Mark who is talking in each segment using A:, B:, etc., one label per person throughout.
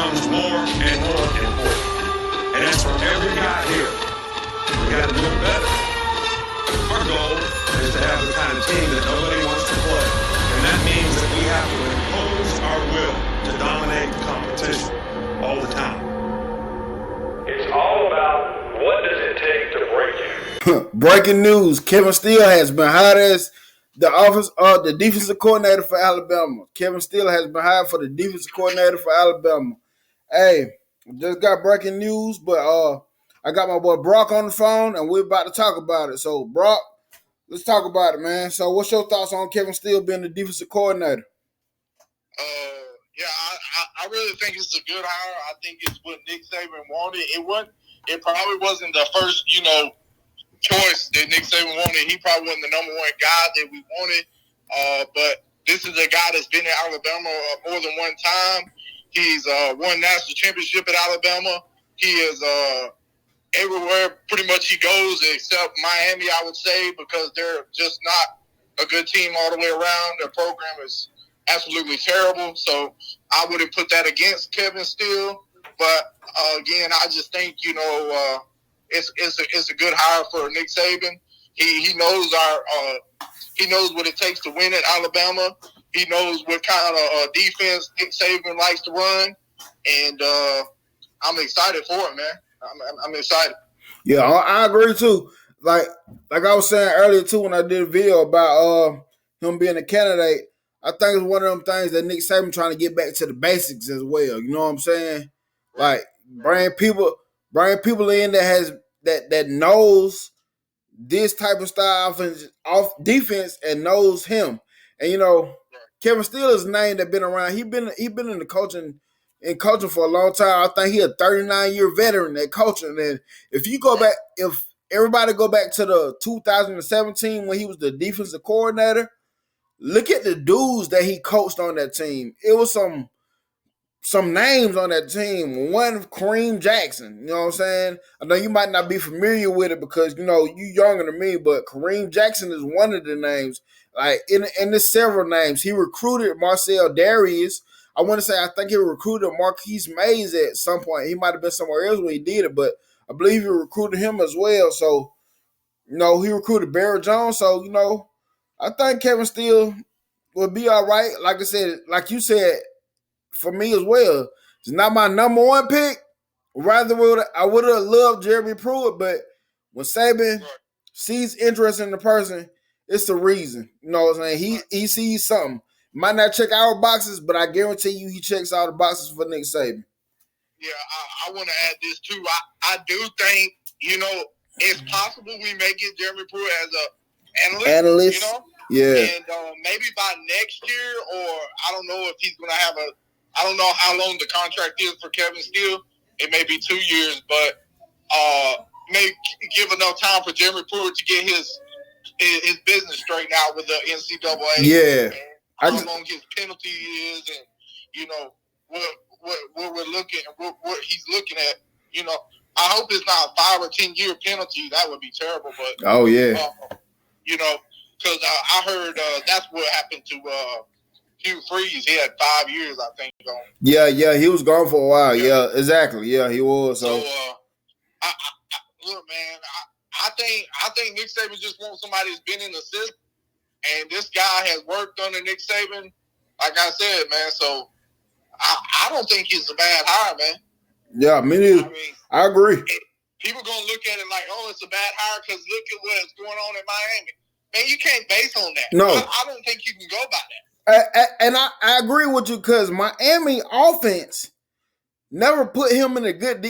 A: becomes more and more important. And that's for every guy here. We got to do it better. Our goal is to have the kind of team that nobody wants to play. And that means that we have to impose our will to dominate the competition all the time. It's all about what does it take to break you.
B: Breaking news: Kevin Steele has been hired as the defensive coordinator for Alabama. Kevin Steele has been hired for the defensive coordinator for Alabama. Hey, just got breaking news, but I got my boy Brock on the phone, and we're about to talk about it. So, Brock, let's talk about it, man. So, what's your thoughts on Kevin Steele being the defensive coordinator?
C: I really think it's a good hire. I think it's what Nick Saban wanted. It probably wasn't the first, choice that Nick Saban wanted. He probably wasn't the number one guy that we wanted. But this is a guy that's been in Alabama more than one time. He's won national championship at Alabama. He is everywhere pretty much he goes except Miami, I would say, because they're just not a good team all the way around. Their program is absolutely terrible. So I wouldn't put that against Kevin Steele. But again, I just think it's a good hire for Nick Saban. He knows he knows what it takes to win at Alabama. He knows what kind of defense Nick Saban likes to run, and I'm excited for it, man. I'm excited.
B: Yeah, I agree too. Like I was saying earlier too, when I did a video about him being a candidate, I think it's one of them things that Nick Saban trying to get back to the basics as well. You know what I'm saying? Like bring people in that knows this type of style off defense and knows him. And Kevin Steele is a name that been around. He been in the coaching for a long time. I think he a 39-year veteran at coaching. And if everybody go back to the 2017 when he was the defensive coordinator, look at the dudes that he coached on that team. It was some names on that team. One, Kareem Jackson. You know what I'm saying? I know you might not be familiar with it because, you younger than me, but Kareem Jackson is one of the names. Like, and there's several names. He recruited Marcel Darius. I want to say, I think he recruited Marquise Mays at some point. He might have been somewhere else when he did it, but I believe he recruited him as well. So, he recruited Barry Jones. So, I think Kevin Steele will be all right. Like I said, like you said, for me as well. It's not my number one pick. Rather, I would have loved Jeremy Pruitt, but when Saban sees interest in the person, it's the reason. You know what I'm saying? He sees something. Might not check our boxes, but I guarantee you he checks all the boxes for Nick Saban.
C: Yeah, I want to add this too. I do think, it's possible we may get Jeremy Pruitt as an analyst.
B: Yeah.
C: And maybe by next year, or I don't know if he's going to have I don't know how long the contract is for Kevin Steele. It may be 2 years, but may give enough time for Jeremy Pruitt to get his business straightened out with the NCAA.
B: Yeah.
C: How long his penalty is, and what we're looking, what he's looking at. I hope it's not a 5 or 10 year penalty. That would be terrible. But
B: oh yeah,
C: because I heard that's what happened to Hugh Freeze. He had 5 years, I think.
B: Yeah, he was gone for a while. Yeah, exactly. Yeah, he was. So,
C: I look, man, I think Nick Saban just wants somebody who's been in the system, and this guy has worked under Nick Saban. Like I said, man. So I don't think he's a bad hire, man.
B: Yeah, me neither. I agree.
C: People gonna look at it like, oh, it's a bad hire because look at what's going on in Miami. Man, you can't base on that.
B: No,
C: I don't think you can go by that.
B: And I agree with you because Miami offense never put him in a good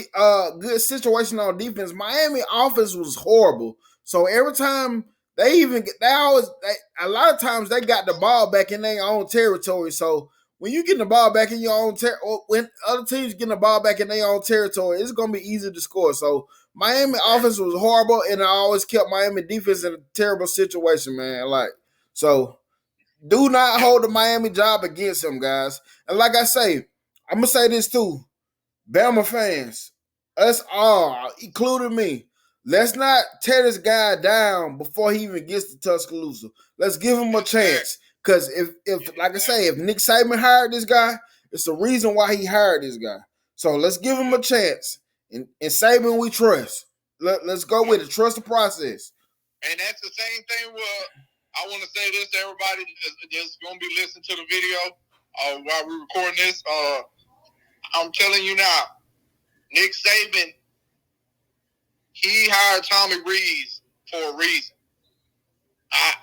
B: situation on defense. Miami offense was horrible. So every time a lot of times they got the ball back in their own territory. So when you get the ball back in your own territory, when other teams getting the ball back in their own territory, it's going to be easy to score. So Miami offense was horrible, and I always kept Miami defense in a terrible situation, man. So do not hold the Miami job against him, guys. And like I say, I'm going to say this too. Bama fans, us all, including me, let's not tear this guy down before he even gets to Tuscaloosa. Let's give him a chance. Because if like I say, if Nick Saban hired this guy, it's the reason why he hired this guy. So let's give him a chance. And Saban, we trust. Let's go with it. Trust the process.
C: And that's the same thing where I want to say this to everybody that's going to be listening to the video while we're recording this. I'm telling you now, Nick Saban, he hired Tommy Rees for a reason. I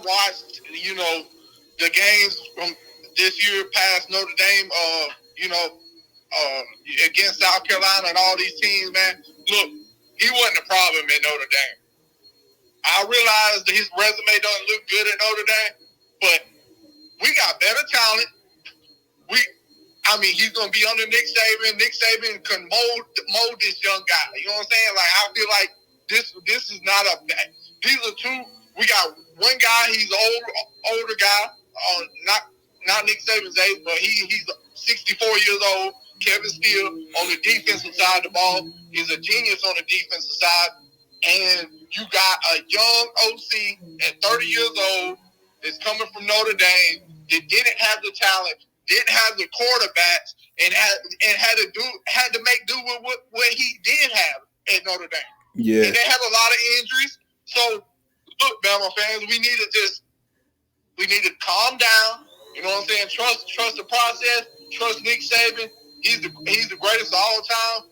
C: watched, the games from this year past Notre Dame, against South Carolina and all these teams, man. Look, he wasn't a problem in Notre Dame. I realize that his resume doesn't look good at Notre Dame, but we got better talent. He's going to be under Nick Saban. Nick Saban can mold this young guy. You know what I'm saying? Like, I feel like this is not these are two. We got one guy, he's an older guy, not Nick Saban's age, but he's 64 years old. Kevin Steele on the defensive side of the ball. He's a genius on the defensive side. And you got a young OC at 30 years old that's coming from Notre Dame that didn't have the talent, didn't have the quarterbacks, and had to make do with what he did have at Notre Dame.
B: Yeah.
C: And they had a lot of injuries. So look, Bama fans, we need to calm down. You know what I'm saying? Trust the process. Trust Nick Saban. He's the greatest of all time,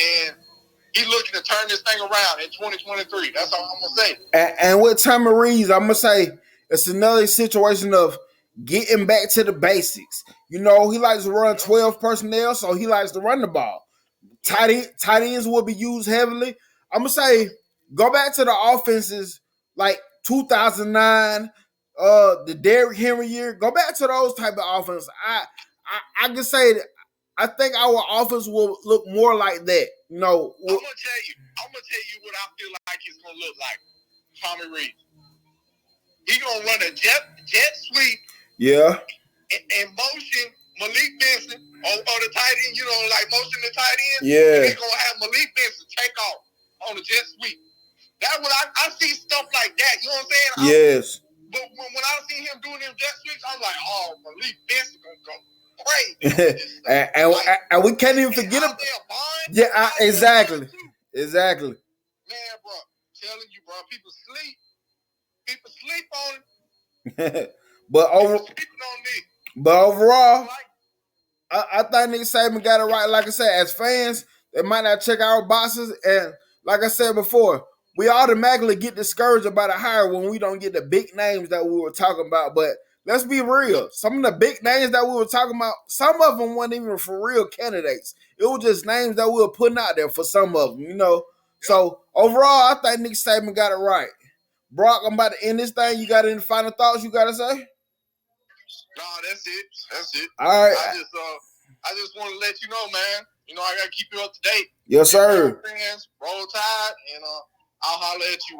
C: and he's looking to turn this thing around in 2023. That's all I'm gonna say.
B: And with Tommy Rees, I'm gonna say it's another situation of getting back to the basics. He likes to run 12 personnel, so he likes to run the ball. Tight ends will be used heavily. I'm gonna say go back to the offenses like 2009, the Derrick Henry year. Go back to those type of offenses. I can say that I think our offense will look more like that.
C: I'm gonna tell you what I feel like it's gonna look like. Tommy Rees. He gonna run a jet sweep.
B: Yeah.
C: And motion Malik Benson or the tight end. Motion the tight end.
B: Yeah.
C: He's gonna have Malik Benson take off on the jet sweep. That's what I see stuff like that. You know what I'm saying?
B: Yes.
C: But when I see him doing them jet sweeps, I'm like, oh, Malik Benson gonna go crazy.
B: and we can't even forget him. Yeah, exactly.
C: Man, bro, telling you, bro, people sleep on him.
B: But overall,
C: Like,
B: I think Nick Saban got it right. Like I said, as fans, they might not check our boxes, and like I said before, we automatically get discouraged about a hire when we don't get the big names that we were talking about. But let's be real. Some of the big names that we were talking about, some of them weren't even for real candidates. It was just names that we were putting out there for some of them, So overall, I think Nick Saban got it right. Brock, I'm about to end this thing. You got any final thoughts you got to say?
C: No, that's it.
B: All right.
C: I just want to let you know, man. I got to keep you up to date.
B: Yes, sir.
C: Fans, roll tide, and I'll holler at you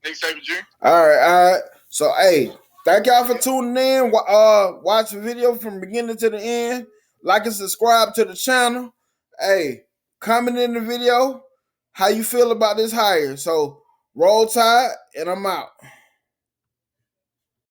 C: next Saban Jr.
B: All right. So, hey, thank y'all for tuning in. Watch the video from beginning to the end. Like and subscribe to the channel. Hey, comment in the video how you feel about this hire. So, roll tide, and I'm out.